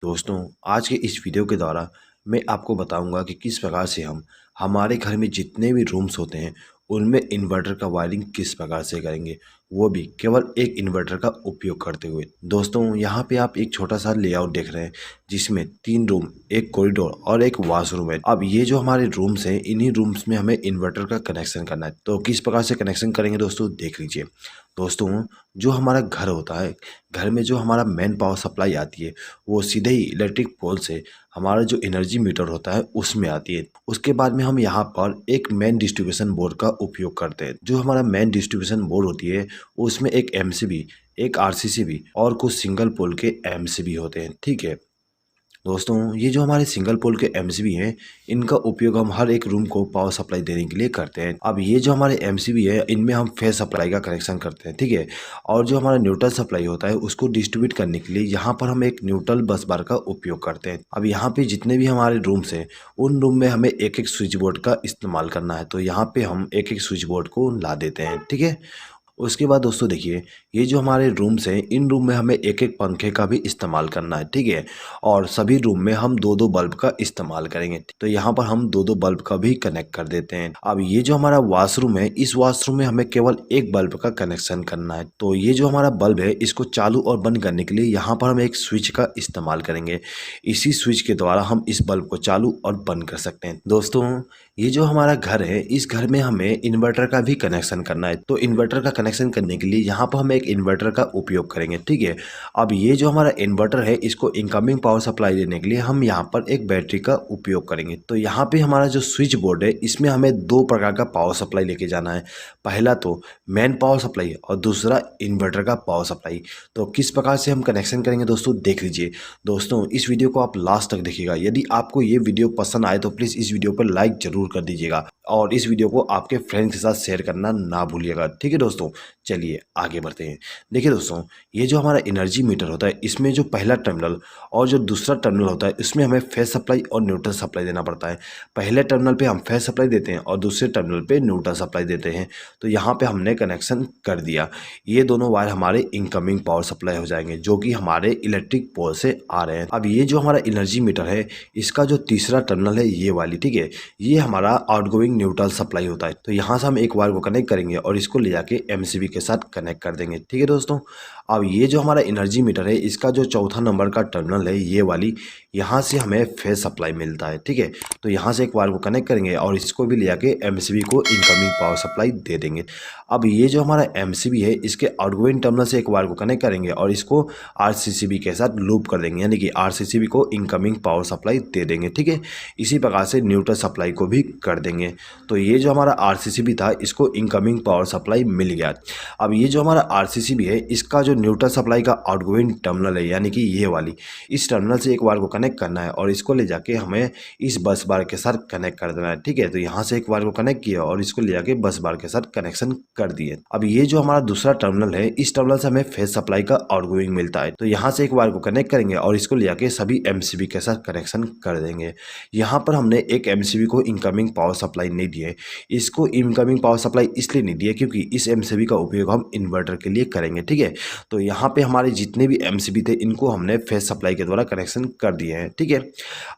दोस्तों, आज के इस वीडियो के द्वारा मैं आपको बताऊंगा कि किस प्रकार से हम हमारे घर में जितने भी रूम्स होते हैं उनमें इन्वर्टर का वायरिंग किस प्रकार से करेंगे, वो भी केवल एक इन्वर्टर का उपयोग करते हुए। दोस्तों, यहाँ पे आप एक छोटा सा लेआउट देख रहे हैं जिसमें 3 रूम, एक कॉरिडोर और एक वॉशरूम है। अब ये जो हमारे रूम्स हैं, इन्हीं रूम्स में हमें इन्वर्टर का कनेक्शन करना है। तो किस प्रकार से कनेक्शन करेंगे दोस्तों, देख लीजिए। दोस्तों, जो हमारा घर होता है, घर में जो हमारा मेन पावर सप्लाई आती है वो सीधे ही इलेक्ट्रिक पोल से हमारा जो एनर्जी मीटर होता है उसमें आती है। उसके बाद में हम यहाँ पर एक मेन डिस्ट्रीब्यूशन बोर्ड का उपयोग करते हैं। जो हमारा मेन डिस्ट्रीब्यूशन बोर्ड होती है उसमें एक एमसीबी, एक आरसीसीबी और कुछ सिंगल पोल के एमसीबी होते हैं। ठीक है दोस्तों, ये जो हमारे सिंगल पोल के एमसीबी हैं, इनका उपयोग हम हर एक रूम को पावर सप्लाई देने के लिए करते हैं। अब ये जो हमारे एमसीबी है, इनमें हम फेस सप्लाई का कनेक्शन करते हैं। ठीक है, और जो हमारा न्यूट्रल सप्लाई होता है उसको डिस्ट्रीब्यूट करने के लिए यहाँ पर हम एक न्यूट्रल बस बार का उपयोग करते हैं। अब यहाँ पे जितने भी हमारे रूम्स हैं उन रूम में हमें एक एक स्विच बोर्ड का इस्तेमाल करना है। तो यहाँ पे हम एक एक स्विच बोर्ड को ला देते हैं। ठीक है, उसके बाद दोस्तों देखिए, ये जो हमारे रूम्स हैं इन रूम में हमें एक एक पंखे का भी इस्तेमाल करना है। ठीक है, और सभी रूम में हम दो दो बल्ब का इस्तेमाल करेंगे। तो यहाँ पर हम दो दो बल्ब का भी कनेक्ट कर देते हैं। अब ये जो हमारा वॉशरूम है, इस वॉशरूम में हमें केवल एक बल्ब का कनेक्शन करना है। तो ये जो हमारा बल्ब है इसको चालू और बंद करने के लिए यहाँ पर हम एक स्विच का इस्तेमाल करेंगे। इसी स्विच के द्वारा हम इस बल्ब को चालू और बंद कर सकते हैं। दोस्तों, ये जो हमारा घर है, इस घर में हमें इन्वर्टर का भी कनेक्शन करना है। तो इन्वर्टर का कनेक्शन करने के लिए यहाँ पर हम एक इन्वर्टर का उपयोग करेंगे। ठीक है, अब ये जो हमारा इन्वर्टर है इसको इनकमिंग पावर सप्लाई देने के लिए हम यहाँ पर एक बैटरी का उपयोग करेंगे। तो यहाँ पे हमारा जो स्विच बोर्ड है इसमें हमें दो प्रकार का पावर सप्लाई लेके जाना है। पहला तो मेन पावर सप्लाई और दूसरा इन्वर्टर का पावर सप्लाई। तो किस प्रकार से हम कनेक्शन करेंगे दोस्तों, देख लीजिए। दोस्तों, इस वीडियो को आप लास्ट तक देखिएगा। यदि आपको ये वीडियो पसंद आए तो प्लीज़ इस वीडियो पर लाइक जरूर कर दीजिएगा और इस वीडियो को आपके फ्रेंड्स के साथ शेयर करना ना भूलिएगा। ठीक है दोस्तों, चलिए आगे बढ़ते हैं। देखिए दोस्तों, ये जो हमारा एनर्जी मीटर होता है इसमें जो पहला टर्मिनल और जो दूसरा टर्मिनल होता है इसमें हमें फेस सप्लाई और न्यूट्रल सप्लाई देना पड़ता है। पहले टर्मिनल पे हम फेस सप्लाई देते हैं और दूसरे टर्मिनल पे न्यूट्रल सप्लाई देते हैं। तो यहाँ पे हमने कनेक्शन कर दिया। ये दोनों वायर हमारे इनकमिंग पावर सप्लाई हो जाएंगे जो कि हमारे इलेक्ट्रिक पोल से आ रहे हैं। अब ये जो हमारा एनर्जी मीटर है इसका जो तीसरा टर्मिनल है ये वाली, ठीक है, ये हमारा आउटगोइंग न्यूट्रल सप्लाई होता है। तो यहाँ से हम एक वायर को कनेक्ट करेंगे और इसको ले जाके एमसीबी के साथ कनेक्ट कर देंगे। ठीक है दोस्तों, अब ये जो हमारा एनर्जी मीटर है इसका जो चौथा नंबर का टर्मिनल है ये वाली, यहाँ से हमें फेस सप्लाई मिलता है। ठीक है, तो यहाँ से एक वायर को कनेक्ट करेंगे और इसको भी ले जाके एमसीबी को इनकमिंग पावर सप्लाई दे देंगे। अब ये जो हमारा एमसीबी है इसके आउटगोइंग टर्मिनल से एक वायर को कनेक्ट करेंगे और इसको आरसीसीबी के साथ लूप कर देंगे, यानी कि आरसीसीबी को इनकमिंग पावर सप्लाई दे देंगे। ठीक है, इसी प्रकार से न्यूट्रल सप्लाई को भी कर देंगे। तो ये जो हमारा आरसीसीबी था इसको इनकमिंग पावर सप्लाई मिल गया। अब ये जो हमारा आरसीसीबी है इसका जो न्यूट्रल सप्लाई का आउटगोइंग टर्मिनल है, यानी कि ये वाली, इस टर्मिनल से एक वायर को कनेक्ट करना है और इसको ले जाके हमें इस बस बार के साथ कनेक्ट कर देना है। ठीक है, तो यहाँ से एक वायर को कनेक्ट किया और इसको ले जाके बस बार के साथ कनेक्शन कर दिए। अब ये जो हमारा दूसरा टर्मिनल है इस टर्मिनल से हमें फेस सप्लाई का आउटगोइंग मिलता है। तो यहाँ से एक वायर को कनेक्ट करेंगे और इसको ले जाके सभी एमसीबी के साथ कनेक्शन कर देंगे। यहाँ पर हमने एक एमसीबी को इनकमिंग पावर सप्लाई नहीं दी है। इसको इनकमिंग पावर सप्लाई इसलिए नहीं दी है क्योंकि इस एमसीबी का उपयोग हम इन्वर्टर के लिए करेंगे। ठीक है, तो यहाँ पे हमारे जितने भी एमसीबी थे इनको हमने फेस सप्लाई के द्वारा कनेक्शन कर दिए हैं। ठीक है,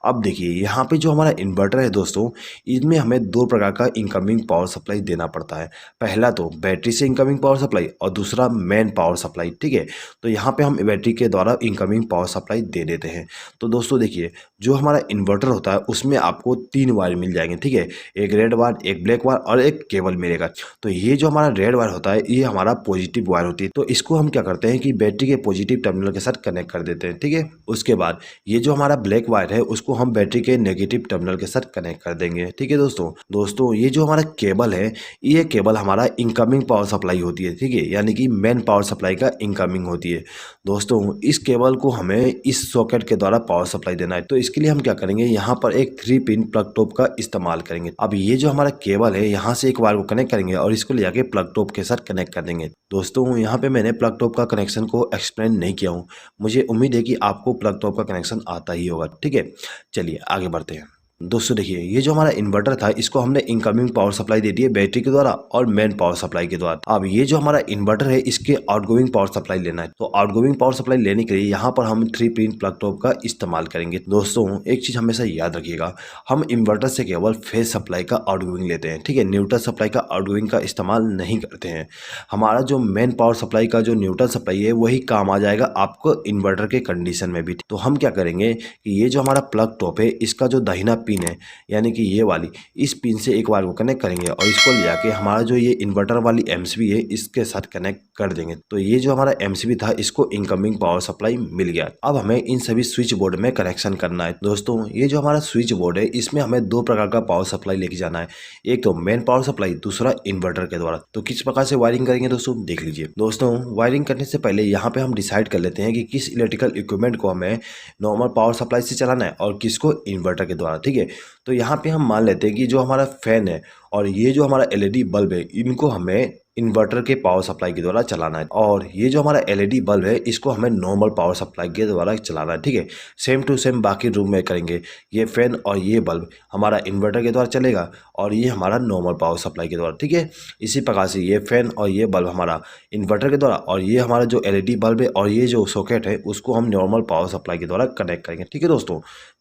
अब देखिए यहाँ पे जो हमारा इन्वर्टर है दोस्तों, इसमें हमें दो प्रकार का इनकमिंग पावर सप्लाई देना पड़ता है। पहला तो बैटरी से इनकमिंग पावर सप्लाई और दूसरा मेन पावर सप्लाई। ठीक है, तो यहाँ पे हम बैटरी के द्वारा इनकमिंग पावर सप्लाई दे देते हैं। तो दोस्तों देखिए, जो हमारा इन्वर्टर होता है उसमें आपको 3 वायर मिल जाएंगे। ठीक है, एक रेड वायर, एक ब्लैक वायर और एक केबल मिलेगा। तो ये जो हमारा रेड वायर होता है ये हमारा पॉजिटिव वायर होती है। तो इसको हम क्या करते हैं कि बैटरी के पॉजिटिव टर्मिनल के साथ कनेक्ट कर देते हैं। ठीक है, उसके बाद ये जो हमारा ब्लैक वायर है उसको हम बैटरी के नेगेटिव टर्मिनल के साथ कनेक्ट कर देंगे। ठीक है दोस्तों, ये जो हमारा केबल है ये केबल हमारा इनकमिंग पावर सप्लाई होती है। ठीक है, यानी कि मेन पावर सप्लाई का इनकमिंग होती है। दोस्तों, इस केबल को हमें इस सॉकेट के द्वारा पावर सप्लाई देना है। तो इसके लिए हम क्या करेंगे, यहाँ पर एक 3 पिन प्लग टॉप का इस्तेमाल करेंगे। अब ये जो हमारा केबल है यहाँ से एक वायर को कनेक्ट करेंगे और इसको ले जाके प्लग टॉप के साथ कनेक्ट कर देंगे। दोस्तों, यहाँ पे मैंने प्लग टॉप का कनेक्शन को एक्सप्लेन नहीं किया हूँ। मुझे उम्मीद है कि आपको प्लग टॉप का कनेक्शन आता ही होगा। ठीक है, चलिए आगे बढ़ते हैं। दोस्तों देखिए, ये जो हमारा इन्वर्टर था इसको हमने इनकमिंग पावर सप्लाई दे दी है बैटरी के द्वारा और मेन पावर सप्लाई के द्वारा। अब ये जो हमारा इन्वर्टर है इसके आउटगोइंग पावर सप्लाई लेना है, तो आउटगोइंग पावर सप्लाई लेने के लिए यहाँ पर हम 3 पिन प्लग टॉप का इस्तेमाल करेंगे। दोस्तों एक चीज हमेशा याद रखिएगा, हम इन्वर्टर से केवल फेज सप्लाई का आउटगोइंग लेते हैं, ठीक है, न्यूट्रल सप्लाई का आउटगोइंग का इस्तेमाल नहीं करते हैं। हमारा जो मेन पावर सप्लाई का जो न्यूट्रल सप्लाई है वही काम आ जाएगा आपको इन्वर्टर के कंडीशन में भी। तो हम क्या करेंगे कि ये जो हमारा प्लग टॉप है इसका जो दाहिना पिन है यानी कि ये वाली, इस पिन से एक बार को कनेक्ट करेंगे और इसको ले जाके हमारा जो ये इन्वर्टर वाली एमसीबी है इसके साथ कनेक्ट कर देंगे। तो ये जो हमारा एमसीबी था इसको इनकमिंग पावर सप्लाई मिल गया। अब हमें इन सभी स्विच बोर्ड में कनेक्शन करना है। दोस्तों ये जो हमारा स्विच बोर्ड है इसमें हमें 2 प्रकार का पावर सप्लाई लेके जाना है, एक तो मेन पावर सप्लाई, दूसरा इन्वर्टर के द्वारा। तो किस प्रकार से वायरिंग करेंगे दोस्तों देख लीजिए। दोस्तों वायरिंग करने से पहले यहाँ पे हम डिसाइड कर लेते हैं कि किस इलेक्ट्रिकल इक्विपमेंट को हमें नॉर्मल पावर सप्लाई से चलाना है और किसको इन्वर्टर के द्वारा, ठीक है। तो यहाँ पे हम मान लेते हैं कि जो हमारा फैन है और ये जो हमारा एलईडी बल्ब है इनको हमें इन्वर्टर के पावर सप्लाई के द्वारा चलाना है, और ये जो हमारा एलईडी बल्ब है इसको हमें नॉर्मल पावर सप्लाई के द्वारा चलाना है, ठीक है। सेम टू सेम बाकी रूम में करेंगे। ये फैन और ये बल्ब हमारा इन्वर्टर के द्वारा चलेगा और ये हमारा नॉर्मल पावर सप्लाई के द्वारा, ठीक है। इसी प्रकार से ये फैन और ये बल्ब हमारा इन्वर्टर के द्वारा और ये हमारा जो एलईडी बल्ब है और ये जो सॉकेट है उसको हम नॉर्मल पावर सप्लाई के द्वारा कनेक्ट करेंगे, ठीक है दोस्तों।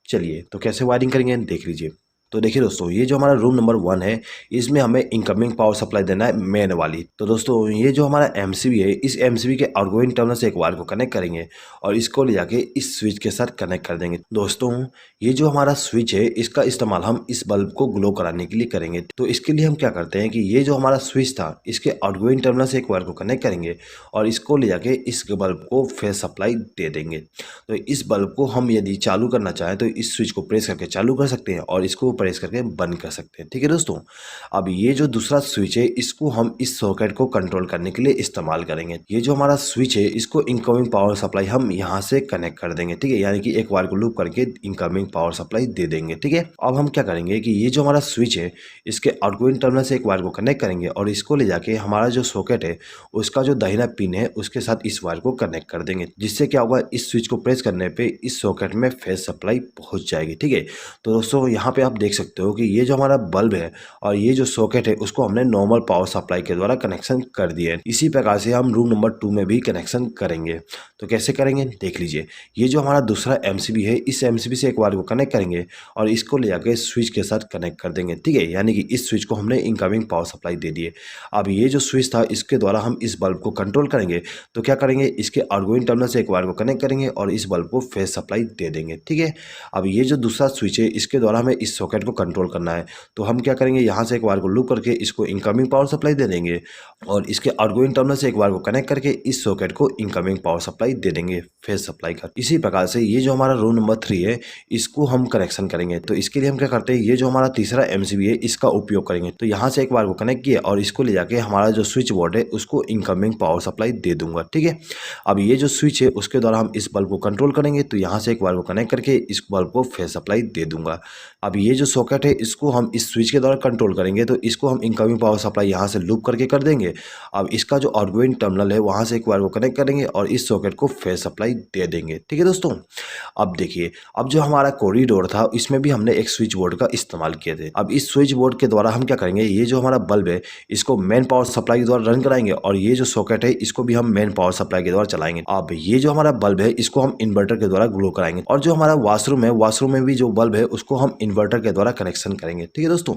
चलिए तो कैसे वायरिंग करेंगे देख लीजिए। तो देखिए दोस्तों, ये जो हमारा रूम नंबर 1 है इसमें हमें इनकमिंग पावर सप्लाई देना है मेन वाली। तो दोस्तों ये जो हमारा एमसीबी है इस एमसीबी के आउटगोइंग टर्मिनल से एक वायर को कनेक्ट करेंगे और इसको ले जाके इस स्विच के साथ कनेक्ट कर देंगे। दोस्तों ये जो हमारा स्विच है इसका इस्तेमाल हम इस बल्ब को ग्लो कराने के लिए करेंगे। तो इसके लिए हम क्या करते हैं कि ये जो हमारा स्विच था इसके आउटगोइंग टर्मिनल से एक वायर को कनेक्ट करेंगे और इसको ले जाके इस बल्ब को फेज सप्लाई दे देंगे। तो इस बल्ब को हम यदि चालू करना चाहें तो इस स्विच को प्रेस करके चालू कर सकते हैं और इसको प्रेस करके बंद कर सकते हैं, ठीक है दोस्तों। अब ये जो दूसरा स्विच है इसको हम इस सॉकेट को कंट्रोल करने के लिए इस्तेमाल करेंगे। ये जो हमारा स्विच है इसको इनकमिंग पावर सप्लाई हम यहाँ से कनेक्ट कर देंगे, ठीक है, यानी कि एक वायर को लूप करके इनकमिंग पावर सप्लाई दे देंगे, ठीक है। अब हम क्या करेंगे कि ये जो हमारा स्विच है इसके आउटगोइंग टर्मिनल से एक वायर को कनेक्ट करेंगे और इसको ले जाके हमारा जो सॉकेट है उसका जो दाहिना पिन है उसके साथ इस वायर को कनेक्ट कर देंगे, जिससे क्या होगा इस स्विच को प्रेस करने पे इस सॉकेट में फेज सप्लाई पहुंच जाएगी, ठीक है। तो दोस्तों यहाँ पे आप देख सकते हो कि ये जो हमारा बल्ब है और ये जो सॉकेट है उसको हमने नॉर्मल पावर सप्लाई के द्वारा कनेक्शन कर दिया है। इसी प्रकार से हम रूम नंबर 2 में भी कनेक्शन करेंगे। तो कैसे करेंगे देख लीजिए। ये जो हमारा दूसरा एमसीबी है इस एमसीबी से एक वायर को कनेक्ट करेंगे और इसको ले जाकर स्विच के साथ कनेक्ट कर देंगे, ठीक है, यानी कि इस स्विच को हमने इनकमिंग पावर सप्लाई दे दी है। अब ये जो स्विच था इसके द्वारा हम इस बल्ब को कंट्रोल करेंगे। तो क्या करेंगे, इसके आउटगोइंग टर्मिनल से एक वायर को कनेक्ट करेंगे और इस बल्ब को फेज सप्लाई दे देंगे, ठीक है। अब ये जो दूसरा स्विच है इसके द्वारा हमें इस सॉकेट को कंट्रोल करना है। तो हम क्या करेंगे, यहाँ से एक वायर को लूप करके इसको इनकमिंग पावर सप्लाई दे देंगे और इसके आउटगोइंग टर्मिनल से एक वायर को कनेक्ट करके इस सॉकेट को इनकमिंग पावर सप्लाई दे देंगे फेज सप्लाई का। इसी प्रकार से ये जो हमारा रूम नंबर 3 है इसको हम कनेक्शन करेंगे। तो इसके लिए हम क्या करते हैं, ये जो हमारा तीसरा एमसीबी है इसका उपयोग करेंगे। तो यहाँ से एक वायर को कनेक्ट किया और इसको ले जाके हमारा जो स्विच बोर्ड है उसको इनकमिंग पावर सप्लाई दे दूंगा, ठीक है। अब ये जो स्विच है उसके द्वारा हम इस बल्ब को कंट्रोल करेंगे। तो यहाँ से एक वायर को कनेक्ट करके इस बल्ब को फेज सप्लाई दे दूंगा। अब ये जो सॉकेट है इसको हम इस स्विच के द्वारा कंट्रोल करेंगे। तो इसको हम इनकमिंग पावर सप्लाई यहाँ से लूप करके कर देंगे। अब इसका जो आउटगोइंग टर्मिनल है वहाँ से एक वायर को कनेक्ट करेंगे और इस सॉकेट को फेज सप्लाई दे देंगे, ठीक है दोस्तों। अब देखिए, अब जो हमारा कॉरिडोर था इसमें भी हमने एक स्विच बोर्ड का इस्तेमाल किए थे। अब इस स्विच बोर्ड के द्वारा हम क्या करेंगे, ये जो हमारा बल्ब है इसको मेन पावर सप्लाई के द्वारा रन कराएंगे और ये जो सॉकेट है इसको भी हम मेन पावर सप्लाई के द्वारा चलाएंगे। अब ये जो हमारा बल्ब है इसको हम इन्वर्टर के द्वारा ग्लो कराएंगे और जो हमारा वॉशरूम है वॉशरूम में भी जो बल्ब है उसको हम इन्वर्टर के द्वारा कनेक्शन करेंगे, ठीक है दोस्तों।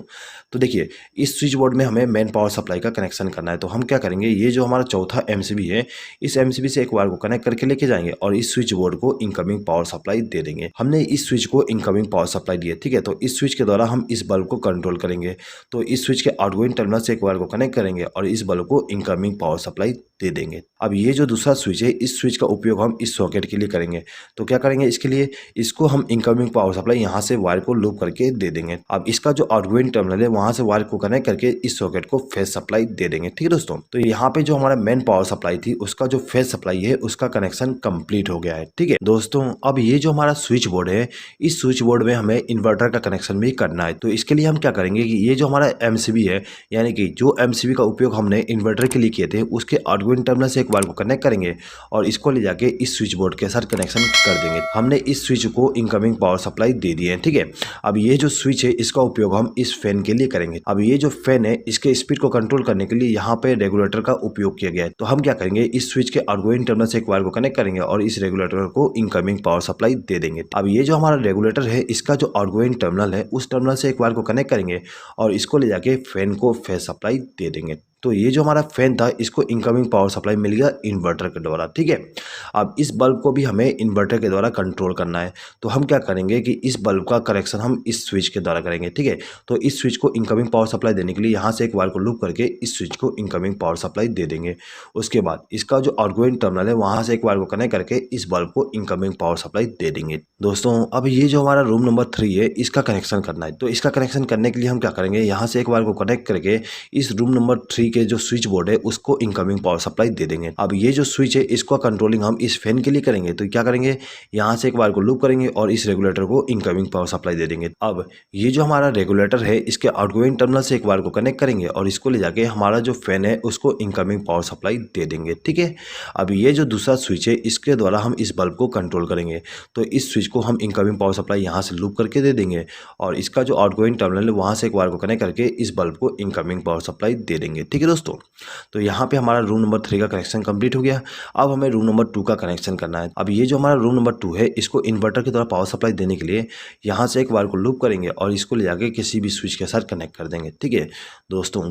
तो देखिए, इस स्विच बोर्ड में हमें मेन पावर सप्लाई का कनेक्शन करना है। तो हम क्या करेंगे, ये जो हमारा चौथा एमसीबी है इस एमसीबी से एक वायर को कनेक्ट करके लेके जाएंगे और इस स्विच बोर्ड को इनकमिंग पावर सप्लाई दे देंगे। हमने इस स्विच को इनकमिंग पावर सप्लाई दी है, ठीक है। तो इस स्विच के द्वारा हम इस बल्ब को कंट्रोल करेंगे। तो इस स्विच के आउटगोइंग टर्मिनल से एक वायर को कनेक्ट करेंगे और इस बल्ब को इनकमिंग पावर सप्लाई दे देंगे। अब ये जो दूसरा स्विच है इस स्विच का उपयोग हम इस सॉकेट के लिए करेंगे। तो क्या करेंगे, इसके लिए इसको हम इनकमिंग पावर सप्लाई यहाँ से वायर को लूप करके दे देंगे। अब इसका जो आउटगोइंग टर्मिनल है वहां से वायर को कनेक्ट करके इस सॉकेट को फेज सप्लाई दे देंगे, ठीक है दोस्तों। तो यहाँ पे जो हमारा मेन पावर सप्लाई थी उसका जो फेज सप्लाई है उसका कनेक्शन कंप्लीट हो गया है, ठीक है दोस्तों। अब ये जो हमारा स्विच बोर्ड है इस स्विच बोर्ड में हमें इन्वर्टर का कनेक्शन भी करना है। तो इसके लिए हम क्या करेंगे कि ये जो हमारा एमसीबी है यानी कि जो एमसीबी का उपयोग हमने इन्वर्टर के लिए किए थे उसके आउटगोइंग आर्गुइन टर्मिनल से एक वायर को कनेक्ट करेंगे और इसको ले जाके इस स्विच बोर्ड के साथ कनेक्शन कर देंगे। हमने इस स्विच को इनकमिंग पावर सप्लाई दे दी है, ठीक है। अब ये जो स्विच है इसका उपयोग हम इस फैन के लिए करेंगे। अब ये जो फैन है इसके स्पीड को कंट्रोल करने के लिए यहाँ पे रेगुलेटर का उपयोग किया गया है। तो हम क्या करेंगे, इस स्विच के आउटगोइंग टर्मिनल से एक वायर को कनेक्ट करेंगे और इस रेगुलेटर को इनकमिंग पावर सप्लाई दे देंगे। अब ये जो हमारा रेगुलेटर है इसका जो आउटगोइंग टर्मिनल है उस टर्मिनल से एक वायर को कनेक्ट करेंगे और इसको ले जाके फैन को फेस सप्लाई दे देंगे। तो ये जो हमारा फैन था इसको इनकमिंग पावर सप्लाई मिल गया इन्वर्टर के द्वारा, ठीक है। अब इस बल्ब को भी हमें इन्वर्टर के द्वारा कंट्रोल करना है। तो हम क्या करेंगे कि इस बल्ब का कनेक्शन हम इस स्विच के द्वारा करेंगे, ठीक है। तो इस स्विच को इनकमिंग पावर सप्लाई देने के लिए यहाँ से एक वायर को लूप करके इस स्विच को इनकमिंग पावर सप्लाई दे देंगे। उसके बाद इसका जो आउटगोइंग टर्मिनल है वहाँ से एक वायर को कनेक्ट करके इस बल्ब को इनकमिंग पावर सप्लाई दे देंगे। दोस्तों अब ये जो हमारा रूम नंबर 3 है इसका कनेक्शन करना है। तो इसका कनेक्शन करने के लिए हम क्या करेंगे, यहाँ से एक वायर को कनेक्ट करके इस रूम नंबर 3 के जो स्विच बोर्ड है उसको इनकमिंग पावर सप्लाई दे देंगे। अब ये जो स्विच है इसको कंट्रोलिंग हम इस फैन के लिए करेंगे। तो क्या करेंगे, यहाँ से एक वायर को लूप करेंगे और इस रेगुलेटर को इनकमिंग पावर सप्लाई दे देंगे। अब ये जो हमारा रेगुलेटर है इसके आउटगोइंग टर्मिनल से एक वायर को कनेक्ट करेंगे और इसको ले जाके हमारा जो फैन है उसको इनकमिंग पावर सप्लाई दे देंगे, ठीक है। अब ये जो दूसरा स्विच है इसके द्वारा हम इस बल्ब को कंट्रोल करेंगे। तो इस स्विच को हम इनकमिंग पावर सप्लाई यहाँ से लूप करके दे देंगे और इसका जो आउटगोइंग टर्मिनल है वहाँ से एक वायर को कनेक्ट करके इस बल्ब को इनकमिंग पावर सप्लाई दे देंगे, ठीक है दोस्तों। तो यहाँ पे हमारा रूम नंबर 3 का कनेक्शन कंप्लीट हो गया। अब हमें रूम नंबर 2 का कनेक्शन करना है। अब ये जो हमारा रूम नंबर 2 है इसको इन्वर्टर के द्वारा पावर सप्लाई देने के लिए यहाँ से एक वायर को लूप करेंगे और इसको ले जाके किसी भी स्विच के साथ कनेक्ट कर देंगे, ठीक है दोस्तों।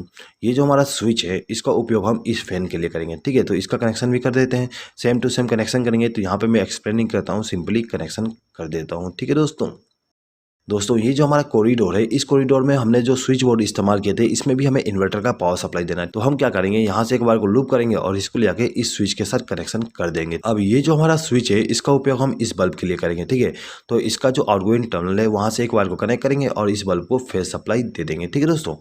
ये जो हमारा स्विच है इसका उपयोग हम इस फैन के लिए करेंगे, ठीक है। तो इसका कनेक्शन भी कर देते हैं, सेम टू सेम कनेक्शन करेंगे। तो यहाँ पे मैं एक्सप्लेनिंग करता हूँ, सिंपली कनेक्शन कर देता हूँ, ठीक है दोस्तों ये जो हमारा कॉरिडोर है इस कॉरिडोर में हमने जो स्विच बोर्ड इस्तेमाल किए थे इसमें भी हमें इन्वर्टर का पावर सप्लाई देना है। तो हम क्या करेंगे, यहाँ से एक बार को लूप करेंगे और इसको ले जाके इस स्विच के साथ कनेक्शन कर देंगे। अब ये जो हमारा स्विच है इसका उपयोग हम इस बल्ब के लिए करेंगे, ठीक है। तो इसका जो आउटगोइंग टर्मिनल है वहाँ से एक वायर को कनेक्ट करेंगे और इस बल्ब को फेस सप्लाई दे देंगे, ठीक है दोस्तों।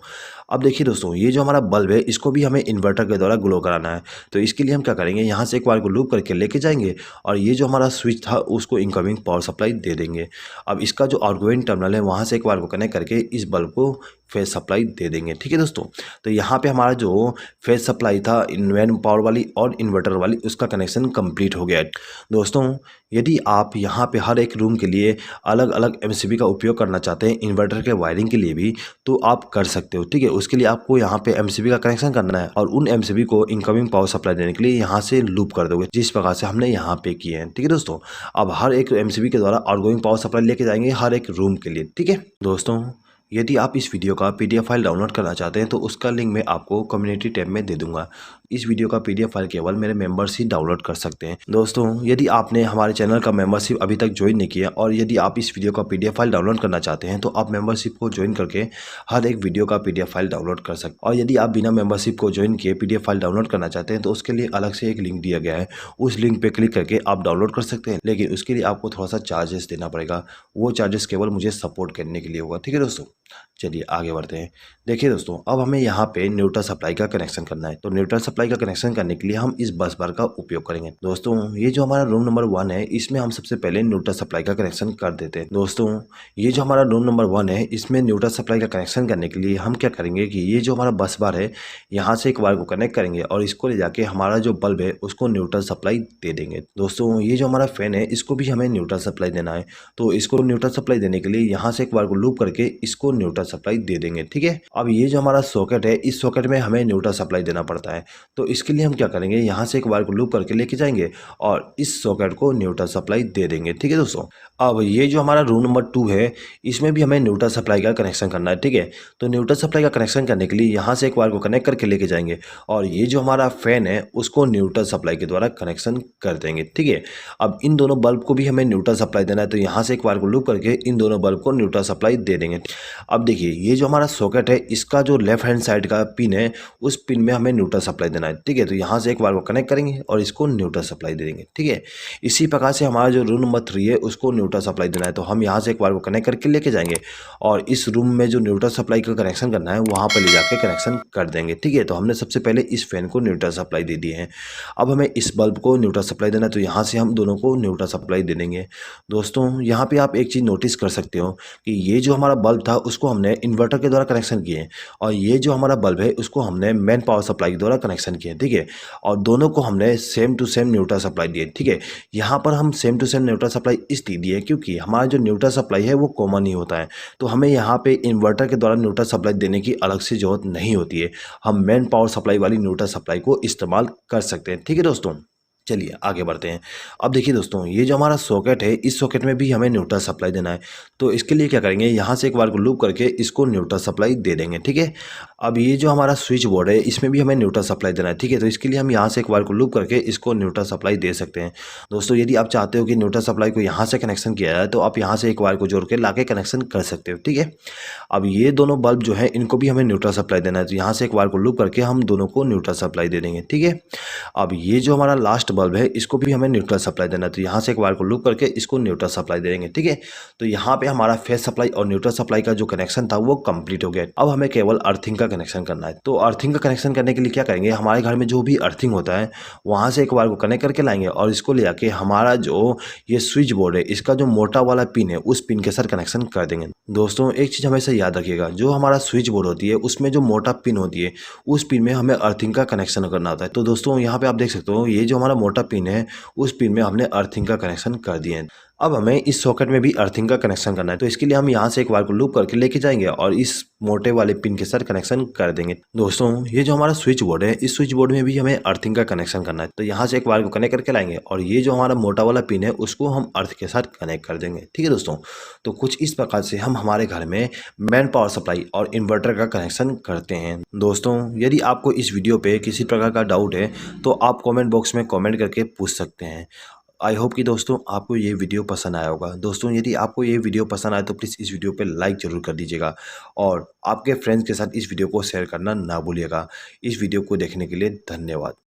अब देखिए दोस्तों ये जो हमारा बल्ब है इसको भी हमें इन्वर्टर के द्वारा ग्लो कराना है। तो इसके लिए हम क्या करेंगे, यहाँ से एक वायर को लूप करके लेके जाएंगे और ये जो हमारा स्विच था उसको इनकमिंग पावर सप्लाई दे देंगे। अब इसका जो आउटगोइंग टर्मिनल है वहाँ से एक वायर को कनेक्ट करके इस बल्ब को फेस सप्लाई दे देंगे, ठीक है दोस्तों। तो यहाँ पे हमारा जो फेस सप्लाई था इनवेन पावर वाली और इन्वर्टर वाली उसका कनेक्शन कंप्लीट हो गया है। दोस्तों यदि आप यहाँ पे हर एक रूम के लिए अलग अलग एमसीबी का उपयोग करना चाहते हैं इन्वर्टर के वायरिंग के लिए भी तो आप कर सकते हो, ठीक है। उसके लिए आपको यहाँ पे एमसीबी का कनेक्शन करना है और उन एमसीबी को इनकमिंग पावर सप्लाई देने के लिए यहाँ से लूप कर दोगे जिस प्रकार से हमने यहाँ पे किए हैं, ठीक है दोस्तों। अब हर एक एमसीबी के द्वारा आउटगोइंग पावर सप्लाई लेके जाएंगे हर एक रूम के लिए, ठीक है दोस्तों। यदि आप इस वीडियो का पीडीएफ फाइल डाउनलोड करना चाहते हैं तो उसका लिंक मैं आपको कम्युनिटी टैब में दे दूंगा। इस वीडियो का पीडीएफ फाइल केवल मेरे मेंबर्स ही डाउनलोड कर सकते हैं। दोस्तों यदि आपने हमारे चैनल का मेंबरशिप अभी तक ज्वाइन नहीं किया और यदि आप इस वीडियो का पीडीएफ फाइल डाउनलोड करना चाहते हैं तो आप मेंबरशिप को ज्वाइन करके हर एक वीडियो का पीडीएफ फाइल डाउनलोड कर सकते हैं। और यदि आप बिना मेंबरशिप को ज्वाइन किए पीडीएफ फाइल डाउनलोड करना चाहते हैं तो उसके लिए अलग से एक लिंक दिया गया है, उस लिंक पर क्लिक करके आप डाउनलोड कर सकते हैं। लेकिन उसके लिए आपको थोड़ा सा चार्जेस देना पड़ेगा, वो चार्जेस केवल मुझे सपोर्ट करने के लिए होगा, ठीक है दोस्तों। चलिए आगे बढ़ते हैं। देखिए दोस्तों अब हमें यहाँ पे न्यूट्रल सप्लाई का कनेक्शन करना है। तो न्यूट्रल सप्लाई का कनेक्शन करने के लिए हम इस बस बार का उपयोग करेंगे। दोस्तों ये जो हमारा रूम नंबर 1 है इसमें हम सबसे पहले न्यूट्रल सप्लाई का कनेक्शन कर देते हैं। दोस्तों ये जो हमारा रूम नंबर 1 है इसमें न्यूट्रल सप्लाई का कनेक्शन करने के लिए हम क्या करेंगे कि ये जो हमारा बस बार है यहाँ से एक वायर को कनेक्ट करेंगे और इसको ले जाके हमारा जो बल्ब है उसको न्यूट्रल सप्लाई दे देंगे। दोस्तों ये जो हमारा फैन है इसको भी हमें न्यूट्रल सप्लाई देना है। तो इसको न्यूट्रल सप्लाई देने के लिए यहाँ से एक वायर को लूप करके इसको न्यूट्रल सप्लाई दे देंगे, ठीक है। अब ये जो हमारा सॉकेट है इस सॉकेट में हमें न्यूट्रल सप्लाई देना पड़ता है। तो इसके लिए हम क्या करेंगे, यहाँ से एक वायर को लूप करके लेके जाएंगे और इस सॉकेट को न्यूट्रल सप्लाई दे देंगे, ठीक है दोस्तों। अब ये जो हमारा रूम नंबर 2 है इसमें भी हमें न्यूट्रल सप्लाई का कनेक्शन करना है, ठीक है। तो न्यूट्रल सप्लाई का कनेक्शन करने के लिए यहाँ से एक वायर को कनेक्ट करके लेके जाएंगे और ये जो हमारा फैन है उसको न्यूट्रल सप्लाई के द्वारा कनेक्शन कर देंगे, ठीक है। अब इन दोनों बल्ब को भी हमें न्यूट्रल सप्लाई देना है। तो यहाँ से एक वायर को लूप करके इन दोनों बल्ब को न्यूट्रल सप्लाई दे देंगे। अब देखिए ये जो हमारा सॉकेट है इसका जो लेफ्ट हैंड साइड का पिन है उस पिन में हमें न्यूट्रल सप्लाई देना है, ठीक है। तो यहाँ से एक वायर को कनेक्ट करेंगे और इसको न्यूट्रल सप्लाई दे देंगे, ठीक है। इसी प्रकार से हमारा जो रूम नंबर 3 है उसको न्यूट्रल सप्लाई देना है। तो हम यहाँ से एक वायर को कनेक्ट करके लेके जाएंगे और इस रूम में जो न्यूट्रल सप्लाई का कनेक्शन करना है वहाँ पर ले जाके कनेक्शन कर देंगे, ठीक है। तो हमने सबसे पहले इस फैन को न्यूट्रल सप्लाई दे दिए हैं। अब हमें इस बल्ब को न्यूट्रल सप्लाई देना है। तो यहाँ से हम दोनों को न्यूट्रल सप्लाई दे देंगे। दोस्तों यहाँ पे आप एक चीज़ नोटिस कर सकते हो कि ये जो हमारा बल्ब था उसको हमने इन्वर्टर के द्वारा कनेक्शन किए हैं और ये जो हमारा बल्ब है उसको हमने मेन पावर सप्लाई के द्वारा कनेक्शन किए हैं, ठीक है। और दोनों को हमने same to same neutral supply दिए, ठीक है। यहाँ पर हम same to same neutral supply इसलिए दिए क्योंकि हमारा जो न्यूट्रल सप्लाई है वो कॉमन ही होता है, तो हमें यहाँ पे इन्वर्टर के द्वारा न्यूट्रल सप्लाई देने की अलग से ज़रूरत नहीं होती है। हम मेन पावर सप्लाई वाली न्यूट्रल सप्लाई को इस्तेमाल कर सकते हैं, ठीक है दोस्तों। चलिए आगे बढ़ते हैं। अब देखिए दोस्तों, ये जो हमारा सॉकेट है इस सॉकेट में भी हमें न्यूट्रल सप्लाई देना है, तो इसके लिए क्या करेंगे, यहाँ से एक बार को लूप करके इसको न्यूट्रल सप्लाई दे देंगे, ठीक है। अब ये जो हमारा स्विच बोर्ड है इसमें भी हमें न्यूट्रल सप्लाई देना है, ठीक है। तो इसके लिए हम यहाँ से एक बार को लूप करके इसको न्यूट्रल सप्लाई दे सकते हैं। दोस्तों यदि आप चाहते हो कि न्यूट्रल सप्लाई को यहाँ से कनेक्शन किया जाए तो आप यहाँ से एक बार को जोड़ के ला के कनेक्शन कर सकते हो, ठीक है। अब ये दोनों बल्ब जो है इनको भी हमें न्यूट्रल सप्लाई देना है, तो यहाँ से एक बार को लूप करके हम दोनों को न्यूट्रल सप्लाई दे देंगे, ठीक है। अब ये जो हमारा लास्ट बल्ब है इसको भी हमें न्यूट्रल सप्लाई देना है, तो यहाँ से एक बार को लूप करके इसको न्यूट्रल सप्लाई देंगे, ठीक है। तो यहाँ पे हमारा फेस सप्लाई और न्यूट्रल सप्लाई का जो कनेक्शन था वो कंप्लीट हो गया। अब हमें केवल अर्थिंग का कनेक्शन करना है, तो अर्थिंग का कनेक्शन करने के लिए क्या करेंगे, हमारे घर में जो भी अर्थिंग होता है वहाँ से एक बार को कनेक्ट करके लाएंगे और इसको ले आके हमारा जो ये स्विच बोर्ड है इसका जो मोटा वाला पिन है उस पिन के साथ कनेक्शन कर देंगे। दोस्तों एक चीज़ हमेशा याद रखिएगा, जो हमारा स्विच बोर्ड होती है उसमें जो मोटा पिन होती है उस पिन में हमें अर्थिंग का कनेक्शन करना होता है। तो दोस्तों यहाँ पे आप देख सकते हो ये जो हमारा मोटा पिन है उस पिन में हमने अर्थिंग का कनेक्शन कर दिए हैं। अब हमें इस सॉकेट में भी अर्थिंग का कनेक्शन करना है, तो इसके लिए हम यहाँ से एक बार को लूप करके लेके जाएंगे और इस मोटे वाले पिन के साथ कनेक्शन कर देंगे। दोस्तों ये जो हमारा स्विच बोर्ड है इस स्विच बोर्ड में भी हमें अर्थिंग का कनेक्शन करना है, तो यहाँ से एक बार को कनेक्ट करके लाएंगे और ये जो हमारा मोटा वाला पिन है उसको हम अर्थ के साथ कनेक्ट कर देंगे, ठीक है दोस्तों। तो कुछ इस प्रकार से हम हमारे घर में मेन पावर सप्लाई और इन्वर्टर का कनेक्शन करते हैं। दोस्तों यदि आपको इस वीडियो पे किसी प्रकार का डाउट है तो आप कमेंट बॉक्स में कमेंट करके पूछ सकते हैं। आई होप कि दोस्तों आपको ये वीडियो पसंद आया होगा। दोस्तों यदि आपको ये वीडियो पसंद आए तो प्लीज़ इस वीडियो पे लाइक ज़रूर कर दीजिएगा और आपके फ्रेंड्स के साथ इस वीडियो को शेयर करना ना भूलिएगा। इस वीडियो को देखने के लिए धन्यवाद।